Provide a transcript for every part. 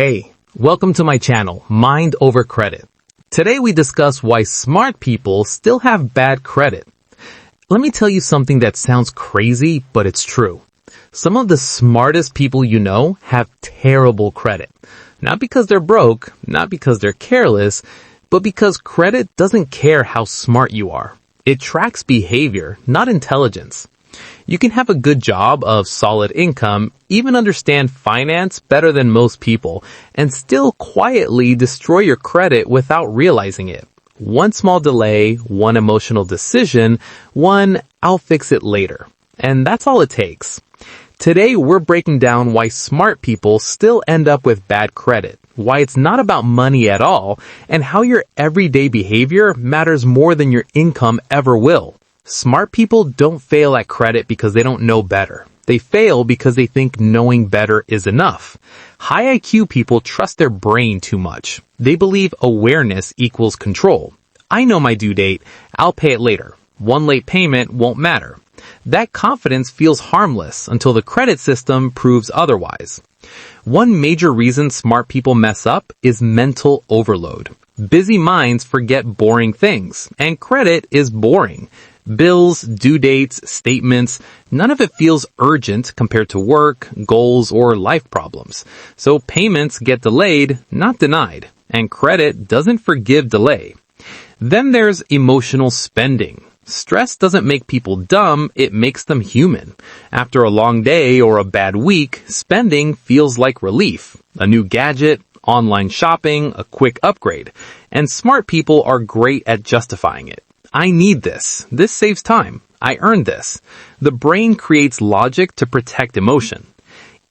Hey, welcome to my channel, Mind Over Credit. Today we discuss why smart people still have bad credit. Let me tell you something that sounds crazy, but it's true. Some of the smartest people you know have terrible credit. Not because they're broke, not because they're careless, but because credit doesn't care how smart you are. It tracks behavior, not intelligence. You can have a good job of solid income, even understand finance better than most people, and still quietly destroy your credit without realizing it. One small delay, one emotional decision, one "I'll fix it later." And that's all it takes. Today we're breaking down why smart people still end up with bad credit, why it's not about money at all, and how your everyday behavior matters more than your income ever will. Smart people don't fail at credit because they don't know better. They fail because they think knowing better is enough. High IQ people trust their brain too much. They believe awareness equals control. I know my due date. I'll pay it later. One late payment won't matter. That confidence feels harmless until the credit system proves otherwise. One major reason smart people mess up is mental overload. Busy minds forget boring things, and credit is boring. Bills, due dates, statements, none of it feels urgent compared to work, goals, or life problems. So payments get delayed, not denied, and credit doesn't forgive delay. Then there's emotional spending. Stress doesn't make people dumb, it makes them human. After a long day or a bad week, spending feels like relief. A new gadget, online shopping, a quick upgrade. And smart people are great at justifying it. I need this. This saves time. I earned this. The brain creates logic to protect emotion.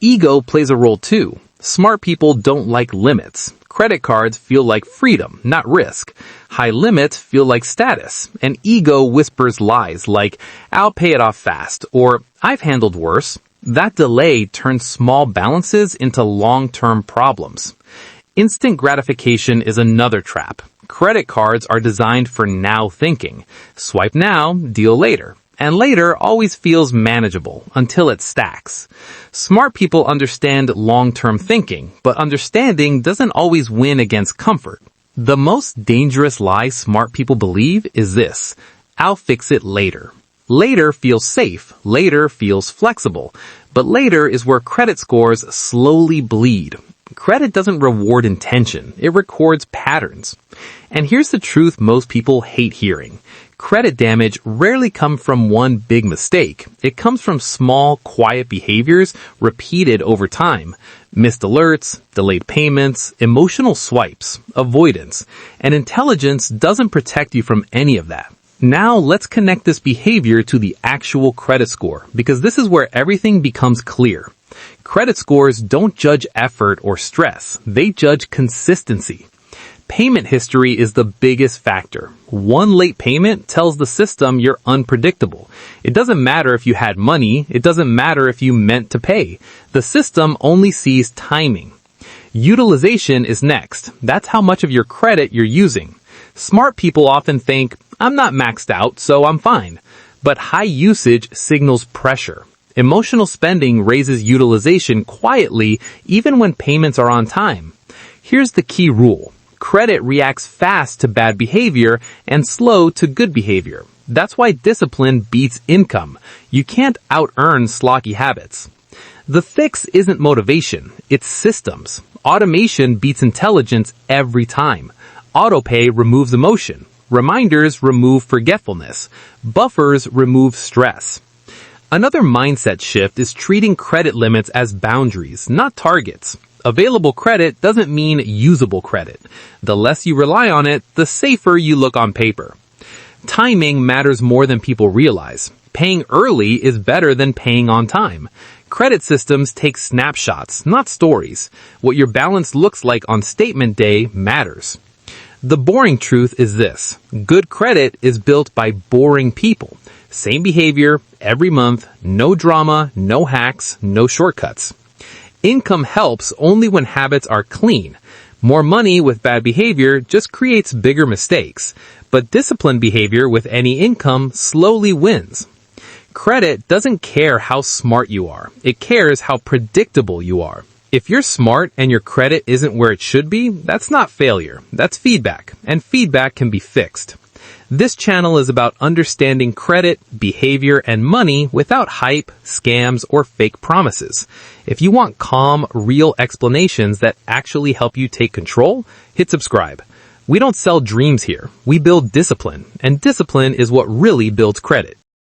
Ego plays a role too. Smart people don't like limits. Credit cards feel like freedom, not risk. High limits feel like status. And ego whispers lies like, "I'll pay it off fast," or "I've handled worse." That delay turns small balances into long-term problems. Instant gratification is another trap. Credit cards are designed for now thinking. Swipe now, deal later. And later always feels manageable until it stacks. Smart people understand long-term thinking, but understanding doesn't always win against comfort. The most dangerous lie smart people believe is this: "I'll fix it later." Later feels safe, later feels flexible, but later is where credit scores slowly bleed. Credit doesn't reward intention, it records patterns. And here's the truth most people hate hearing. Credit damage rarely comes from one big mistake. It comes from small, quiet behaviors repeated over time. Missed alerts, delayed payments, emotional swipes, avoidance. And intelligence doesn't protect you from any of that. Now let's connect this behavior to the actual credit score, because this is where everything becomes clear. Credit scores don't judge effort or stress. They judge consistency. Payment history is the biggest factor. One late payment tells the system you're unpredictable. It doesn't matter if you had money. It doesn't matter if you meant to pay. The system only sees timing. Utilization is next. That's how much of your credit you're using. Smart people often think, "I'm not maxed out, so I'm fine." But high usage signals pressure. Emotional spending raises utilization quietly even when payments are on time. Here's the key rule. Credit reacts fast to bad behavior and slow to good behavior. That's why discipline beats income. You can't out-earn sloppy habits. The fix isn't motivation, it's systems. Automation beats intelligence every time. Autopay removes emotion. Reminders remove forgetfulness. Buffers remove stress. Another mindset shift is treating credit limits as boundaries, not targets. Available credit doesn't mean usable credit. The less you rely on it, the safer you look on paper. Timing matters more than people realize. Paying early is better than paying on time. Credit systems take snapshots, not stories. What your balance looks like on statement day matters. The boring truth is this: good credit is built by boring people. Same behavior, every month, no drama, no hacks, no shortcuts. Income helps only when habits are clean. More money with bad behavior just creates bigger mistakes. But disciplined behavior with any income slowly wins. Credit doesn't care how smart you are. It cares how predictable you are. If you're smart and your credit isn't where it should be, that's not failure. That's feedback, and feedback can be fixed. This channel is about understanding credit, behavior, and money without hype, scams, or fake promises. If you want calm, real explanations that actually help you take control, hit subscribe. We don't sell dreams here. We build discipline, and discipline is what really builds credit.